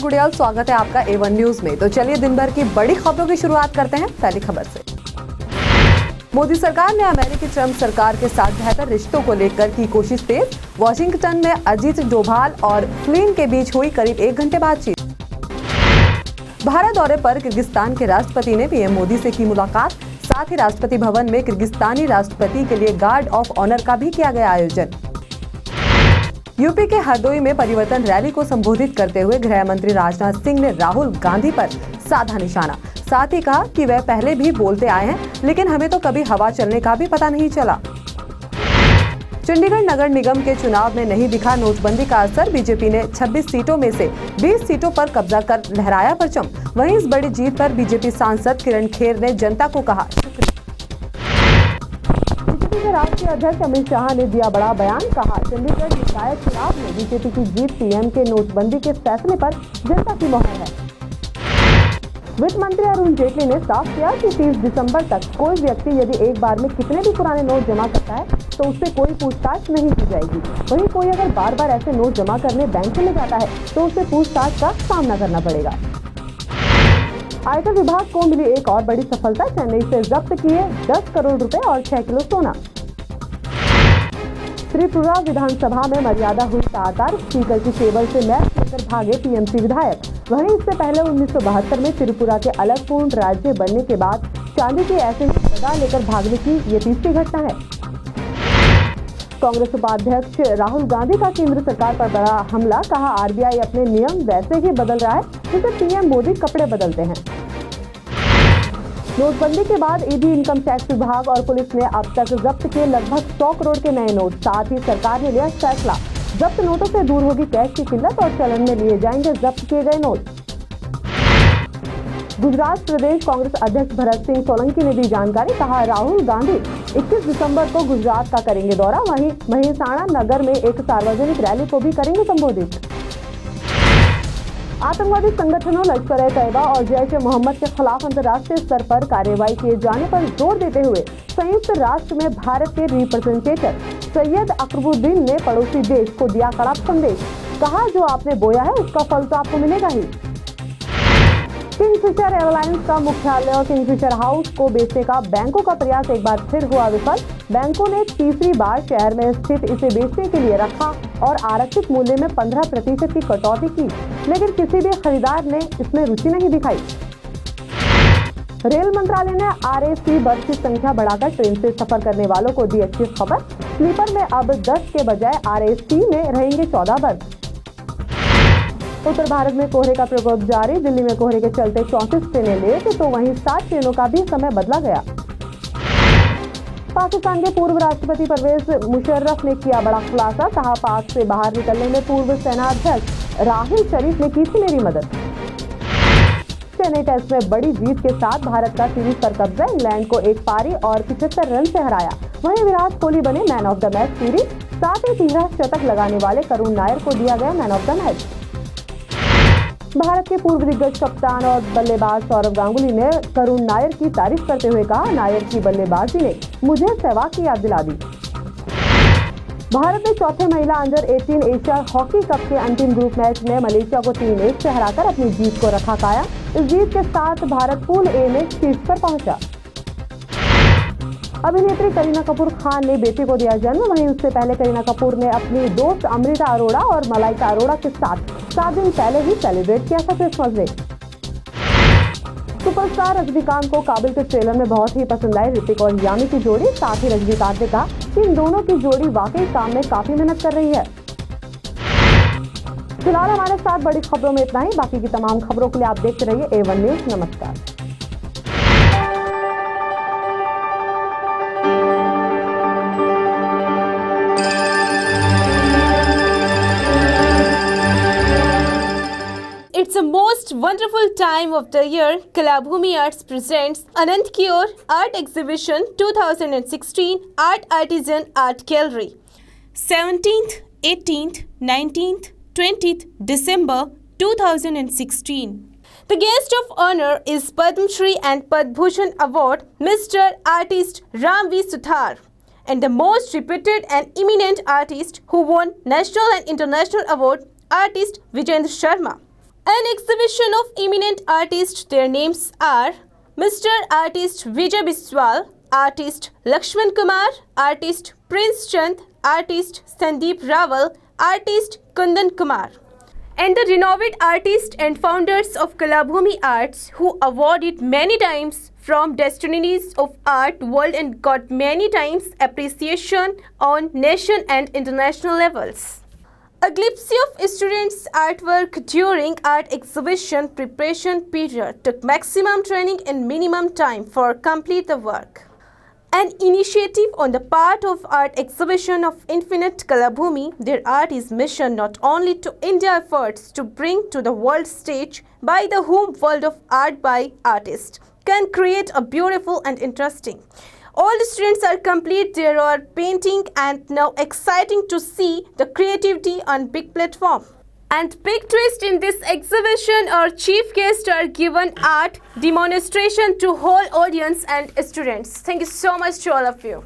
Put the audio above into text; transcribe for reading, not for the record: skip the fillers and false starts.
गुड़ियाल, स्वागत है आपका A1 न्यूज में। तो चलिए दिन भर की बड़ी खबरों की शुरुआत करते हैं पहली खबर से। मोदी सरकार ने अमेरिकी ट्रंप सरकार के साथ बेहतर रिश्तों को लेकर की कोशिश तेज। वॉशिंगटन में अजीत डोभाल और फ्लिन के बीच हुई करीब 1 घंटे बातचीत। भारत दौरे पर किर्गिस्तान के राष्ट्रपति ने पीएम मोदी से की मुलाकात। साथ ही राष्ट्रपति भवन में किर्गिस्तानी राष्ट्रपति के लिए गार्ड ऑफ ऑनर का भी किया गया आयोजन। यूपी के हरदोई में परिवर्तन रैली को संबोधित करते हुए गृह मंत्री राजनाथ सिंह ने राहुल गांधी पर साधा निशाना। साथ ही कहा कि वह पहले भी बोलते आए हैं, लेकिन हमें तो कभी हवा चलने का भी पता नहीं चला। चंडीगढ़ नगर निगम के चुनाव में नहीं दिखा नोटबंदी का असर। बीजेपी ने 26 सीटों में से 20 सीटों पर कब्जा कर लहराया परचम। वहीं इस बड़ी जीत पर बीजेपी सांसद किरण खेर ने जनता को कहा शुक्रिया। बीजेपी के राष्ट्रीय अध्यक्ष अमित शाह ने दिया बड़ा बयान। कहा, चंडीगढ़ निकाय चुनाव में बीजेपी की जीत पीएम के नोटबंदी के फैसले पर जनता की मोहर है। वित्त मंत्री अरुण जेटली ने साफ किया कि 30 दिसंबर तक कोई व्यक्ति यदि एक बार में कितने भी पुराने नोट जमा करता है तो उससे कोई पूछताछ नहीं की जाएगी। वहीं कोई अगर बार बार ऐसे नोट जमा करने बैंक में जाता है तो उसे पूछताछ का सामना करना पड़ेगा। आयकर विभाग को मिली एक और बड़ी सफलता। चेन्नई से जब्त किए 10 करोड़ रुपए और 6 किलो सोना। त्रिपुरा विधानसभा में मर्यादा हुई तार-तार। स्पीकर की टेबल से मैच लेकर भागे टीएमसी विधायक। वहीं इससे पहले 1972 में त्रिपुरा के अलग पूर्ण राज्य बनने के बाद चांदी की ऐसे ही गदा लेकर भागने की ये तीसरी घटना है। कांग्रेस उपाध्यक्ष राहुल गांधी का केंद्र सरकार पर बड़ा हमला। कहा, आरबीआई अपने नियम वैसे ही बदल रहा है जैसे पीएम मोदी कपड़े बदलते हैं। नोटबंदी के बाद ईडी, इनकम टैक्स विभाग और पुलिस ने अब तक जब्त किए लगभग 100 करोड़ के नए नोट। साथ ही सरकार ने लिया फैसला, जब्त नोटों से दूर होगी कैश की किल्लत और चलन में लिए जाएंगे जब्त किए गए नोट। गुजरात प्रदेश कांग्रेस अध्यक्ष भरत सिंह सोलंकी ने दी जानकारी। कहा, राहुल गांधी 21 दिसंबर को गुजरात का करेंगे दौरा। वहीं महिसाणा नगर में एक सार्वजनिक रैली को भी करेंगे संबोधित। आतंकवादी संगठनों लश्कर-ए-तैयबा और जैश-ए-मोहम्मद के खिलाफ अंतर्राष्ट्रीय स्तर पर कार्रवाई किए जाने पर जोर देते हुए संयुक्त राष्ट्र में भारत के रिप्रेजेंटेटिव सैयद अकबरुद्दीन ने पड़ोसी देश को दिया कड़ा संदेश। कहा, जो आपने बोया है उसका फल तो आपको मिलेगा ही। किंगफिशर एयरलाइंस का मुख्यालय और किंगफिशर हाउस को बेचने का बैंकों का प्रयास एक बार फिर हुआ विफल। बैंकों ने तीसरी बार शहर में स्थित इसे बेचने के लिए रखा और आरक्षित मूल्य में 15% की कटौती की, लेकिन किसी भी खरीदार ने इसमें रुचि नहीं दिखाई। रेल मंत्रालय ने RAC बर्थ की संख्या बढ़ाकर ट्रेन से सफर करने वालों को दी अच्छी खबर। स्लीपर में अब 10 के बजाय RAC में रहेंगे 14 बर्थ। उत्तर भारत में कोहरे का प्रकोप जारी। दिल्ली में कोहरे के चलते 34 ट्रेनें लेट, तो वहीं 7 ट्रेनों का भी समय बदला गया। पाकिस्तान के पूर्व राष्ट्रपति परवेज मुशर्रफ ने किया बड़ा खुलासा। कहा, पाक से बाहर निकलने में पूर्व सेना अध्यक्ष राहिल शरीफ ने की थी मेरी मदद। चेन्नई टेस्ट में बड़ी जीत के साथ भारत का सीरीज पर कब्जा। इंग्लैंड को 1 पारी और 75 रन से हराया। वहीं विराट कोहली बने man of the match series. साथ ही 13 शतक लगाने वाले करुण नायर को दिया गया man of the match. Bharat के पूर्व दिग्गज कप्तान और बल्लेबाज सौरव गांगुली ने करुण नायर की तारीफ करते हुए कहा, नायर की बल्लेबाजी ने मुझे सहवाग की याद दिला दी। भारत ने चौथे महिला अंडर 18 एशिया हॉकी कप के अंतिम ग्रुप मैच में मलेशिया को 3-1 से हराकर अपनी जीत को रखा कायम। इस जीत के साथ भारत पूल ए में शीर्ष पर पहुंचा। अभिनेत्री करीना कपूर खान ने बेटे को दिया जन्म। वहीं उससे पहले करीना कपूर ने अपनी दोस्त अमृता अरोड़ा और मलाइका अरोड़ा के साथ 7 दिन पहले ही सेलिब्रेट किया था क्रिसमस डे। सुपरस्टार रजनीकांत को काबिल के ट्रेलर में बहुत ही पसंद आई ऋतिक और यामी की जोड़ी। साथ ही रजनीकांत ने कहा कि इन दोनों की जोड़ी वाकई काम में काफी मेहनत कर रही है। फिलहाल हमारे साथ बड़ी खबरों में इतना ही। बाकी की तमाम खबरों के लिए आप देखते रहिए A1 न्यूज। नमस्कार। It's a most wonderful time of the year. Kalabhumi Arts presents Anant Kior Art Exhibition 2016 Art Artisan Art Gallery. 17th, 18th, 19th, 20th December 2016. The guest of honor is Padma Shri and Padma Bhushan Award Mr. Artist Ram V. Suthar, and the most reputed and eminent artist who won national and international award, Artist Vijendra Sharma. An exhibition of eminent artists. Their names are Mr. Artist Vijay Biswal, Artist Lakshman Kumar, Artist Prince Chand, Artist Sandeep Rawal, Artist Kundan Kumar, and the renowned artists and founders of Kalabhumi Arts, who awarded many times from Destinies of Art World and got many times appreciation on nation and international levels. A glimpse of students' artwork during art exhibition preparation period took maximum training and minimum time for complete the work. An initiative on the part of Art Exhibition of Infinite Kalabhumi. Their art is mission not only to India efforts to bring to the world stage by the whom world of art by artists can create a beautiful and interesting. All the students are complete their art painting and now exciting to see the creativity on big platform. And big twist in this exhibition, our chief guests are given art demonstration to whole audience and students. Thank you so much to all of you.